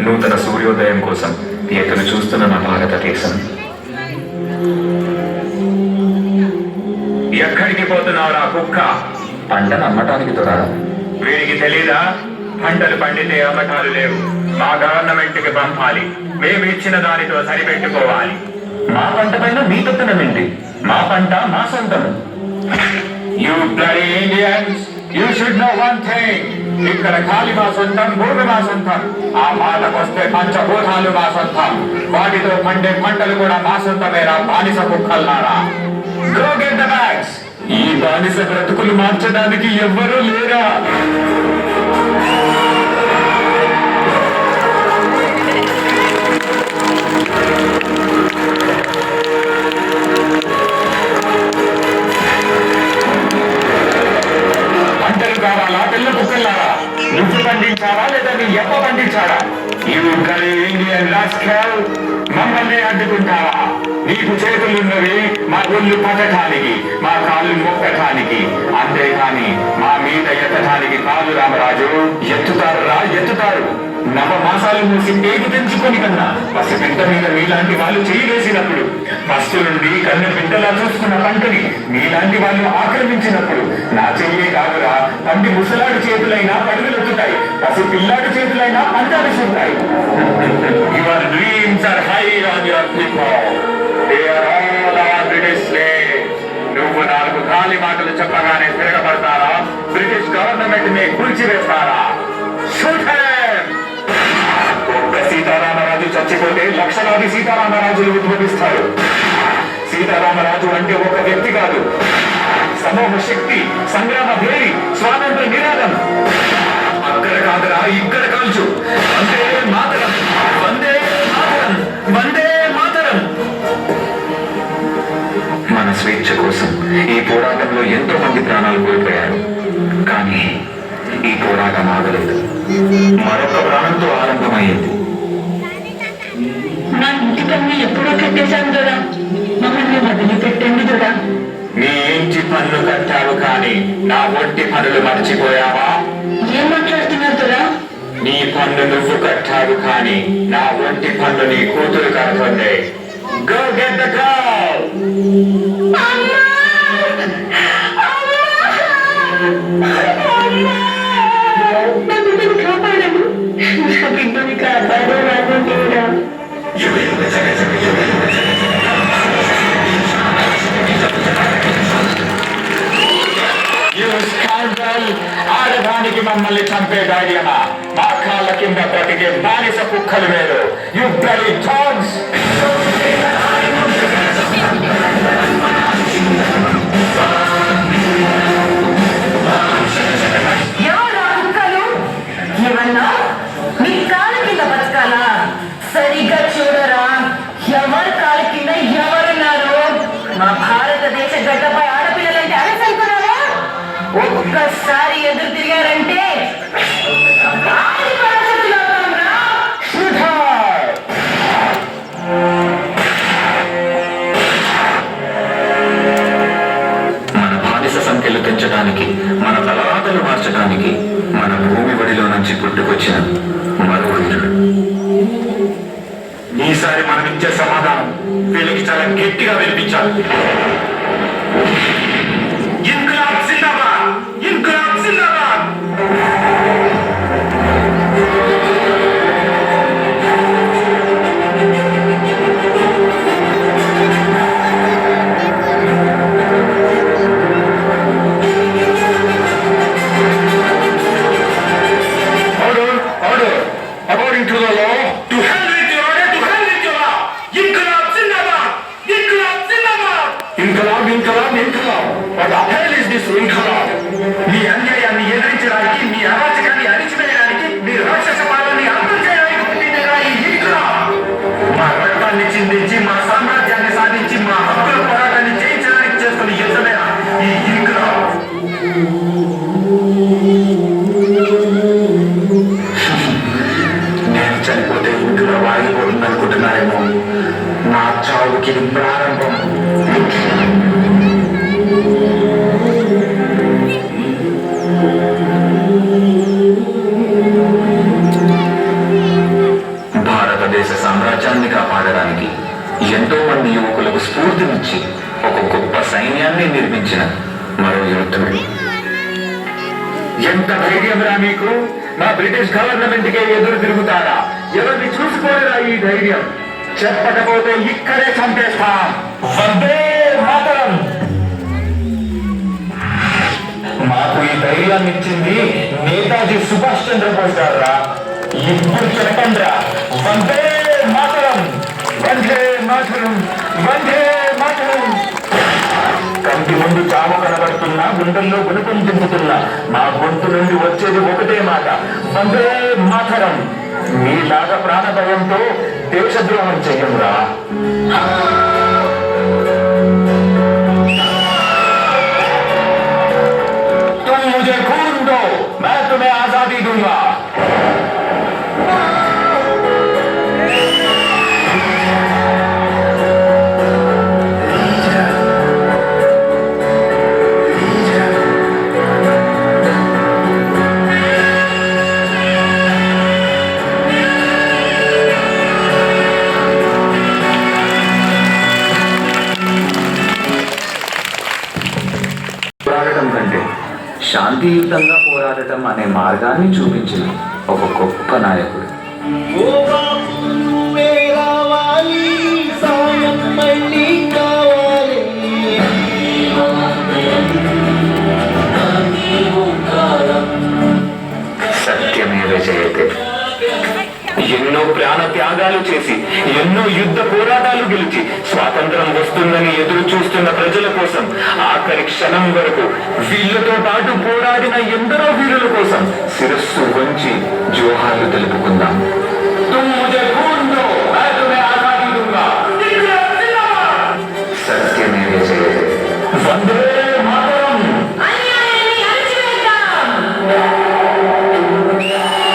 నూతన సూర్యోదయం కోసం ఎదురు చూస్తున్న నా భారతదేశం. ఎక్కడికి పోతున్నావురా కుక్క? పంటను అమ్మటానికి దొరా. వీడికి తెలీదా? పంటలు పండితే అమ్మటాలు లేవు, మా గవర్నమెంట్కి పంపాలి, మేము ఇచ్చిన దానితో సరిపెట్టుకోవాలి. మా పంట పైన మీ తొత్తనం ఏంటి? మా పంట మా సొంతం. You bloody Indians, you should know one thing. ఇక్కడ గాలి మా సొంతం, భూమి మా సొంతం. ఆ మాటకొస్తే పంచభూతాలు మా సొంతం. వాటితో పండే పంటలు కూడా మా సొంతమేరా బానిస కుక్కల్లారా. Go get the bags. ఈ బానిస బ్రతుకులు మార్చడానికి ఎవ్వరూ లేరా? పంటలు కావాలా పిల్ల కుక్కల్లారా? నువ్వు పండించారా లేదా నీ ఎప్ప పండించారా? ఇండియన్ రాస్కల్, మమ్మల్ని అడ్డుకుంటావా? నీకు చేతులున్నవి మా ఒళ్ళు పట్టడానికి, మా కాళ్ళు మొక్కటానికి, అంతేకాని మా మీద ఎత్తడానికి కాదు. రామరాజు, ఎత్తుతారురా, ఎత్తుతారు. నవమాసాలు మూసి పేగు తెంచుకొని కన్నా పసి బిడ్డ మీద మీలాంటి వాళ్ళు చేయి వేసినప్పుడు, ఫస్ట్ నుండి కన్ను బిడ్డలా చూసుకున్న పంటని మీలాంటి వాళ్ళు ఆక్రమించినప్పుడు నా చెయ్యే కాదురా, పండి ముసలాడు చేతులైనా పడుగులెత్తుతాయి, పసి పిల్లాడు చేతులైనా పంటలు చూస్తాయి. Your dreams are high on your people. They are all our British slaves. నువ్వు నాలుగు ఖాళీ మాటలు చెప్పగానే తిరగబడతారా? బ్రిటిష్ గవర్నమెంట్ ని కూల్చివేస్తారా? సీతారామరాజు చచ్చిపోతే లక్షలాది సీతారామరాజులు ఉద్భవిస్తారు. సీతారామరాజు అంటే ఒక వ్యక్తి కాదు, సమూహ శక్తి, సంగ్రామ భేరి, స్వాతంత్ర నినాదం. అక్కడ కాదురా, ఇక్కడ కాల్చు. వందే మాతరం, వందే మాతరం, వందే మాతరం. మన స్వేచ్ఛ కోసం ఈ పోరాటంలో ఎంతో మంది ప్రాణాలు కోల్పోయారు. కానీ ఈ పోరాటం ఆగలేదు, మరొక ప్రాణంతో ఆరంభమైంది. నా ఇంటి పన్ను ఎప్పుడో కట్టేశాను దొరా, మమ్మల్ని వదిలిపెట్టండి దొరా. నీ ఇంటి పన్ను కట్టావు కానీ నా ఒంటి పనులు మర్చిపోయావా? ఏం మాట్లాడుతున్నారు దొరా? నీ పన్ను నువ్వు కట్టావు కానీ నా ఒంటి పన్ను నీ కూతురు కడుతుంది. Go get the girl. కాపాడను, బిడ్డని కాపాడు రాజేరా. ఆడదానికి మమ్మల్ని చంపే ధైర్యమా? మా కాళ్ళ కింద బ్రతికే బానిస కుక్కలు వేరు. You bloody dogs. ఎవరా కుక్కలు? ఏమన్నా మీ కాళ్ళ కింద బతకాలా? సరిగ్గా చూడరా, ఎవరి కాళ్ళ కింద ఎవరున్నారు? మా భారతదేశ గడ్డపై ఆడపిల్లలంటే అరసనుకున్నారా? ఒక్కసారి ఎదురు తిరిగారంటే మన బానిస సంఖ్యలు పెంచడానికి, మన తలరాతలు మార్చడానికి మన భూమి ఒడిలో నుంచి పుట్టుకొచ్చిన మరో వీరుడు. ఈసారి మనం ఇచ్చే సమాధానం వీళ్ళకి చాలా గట్టిగా వినిపించాలి. ఇన్క్లాబ్ జిందాబాద్, ఇన్క్లాబ్ జిందాబాద్. According to the law, to hell with your order, to hell with your law. Inqilab Zindabad! Inqilab Zindabad! Inqilab, Inqilab, Inqilab. What the hell is this Inqilab? మీ అన్యాయాన్ని ఎదిరించడానికి, మీ అరాచకాన్ని అణిచివేయడానికి, మీ రాక్షస పాలనని అంతం చేయడానికి పుట్టిందేగా ఈ ఇన్క్లాబ్. మా రక్తాన్ని చిందించి, మా సామ్రాజ్యాన్ని సాధించి, మా హక్కుల పోరాటాన్ని జయించడానికి చేస్తున్న యుద్ధమేనా ఈ ఇన్క్లాబ్. నేను చనిపోతే ఇంట్లో వాయిపోతుంది అనుకుంటున్నారేమో. నా చావుకి ప్రారంభం. ఎంతో మంది యువకులకు స్ఫూర్తినిచ్చి ఒక గొప్ప సైన్యాన్ని నిర్మించిన మరో యోధుడు. ఎంత ధైర్యంరా మీకు? మా బ్రిటిష్ గవర్నమెంట్ కే ఎదురు తిరుగుతారా? ఎవరిని చూసుకోలేరా ఈ ధైర్యం? చెప్పకపోతే ఇక్కడే చంపేస్తాం. వందే మాతరం. మాకు ఈ ధైర్యాన్ని ఇచ్చింది నేతాజీ సుభాష్ చంద్రబోస్ గారా. ఇప్పుడు చెప్పండి రా, వందే మాతరం, వందే మాతరం, వందే మాతరం. కంటి ముందు చావు కనబడుతున్నా, గుండెల్లో గుణకం దింపుతున్నా మా గొంతు నుండి వచ్చేది ఒకటే మాట, వందే మాతరం. మీలాగా ప్రాణభయంతో దేశద్రోహం చెయ్యంరా. तुम मुझे खून दो, मैं तुम्हें आजादी दूंगा. పోరాడటం కంటే శాంతియుతంగా పోరాడటం అనే మార్గాన్ని చూపించిన ఒక గొప్ప నాయకుడు. ఓ బాబు నువ్వే రావాలి, సాయం మళ్ళీ కావాలి. సత్యమేవ జయతే. ఎన్నో ప్రాణ త్యాగాలు చేసి, ఎన్నో యుద్ధ పోరాటాలు గెలిచి స్వాతంత్రం వస్తుందని ఎదురు చూస్తున్న ప్రజల కోసం ఆఖరి క్షణం వరకు వీళ్ళతో పాటు పోరాడిన ఎందరో వీరుల కోసం శిరస్సు వంచి జోహార్లు తెలుపుకుందాం. तुम मुझे खून दो, मैं तुम्हें आजादी दूंगा. సత్యమేవ జయతే. వందే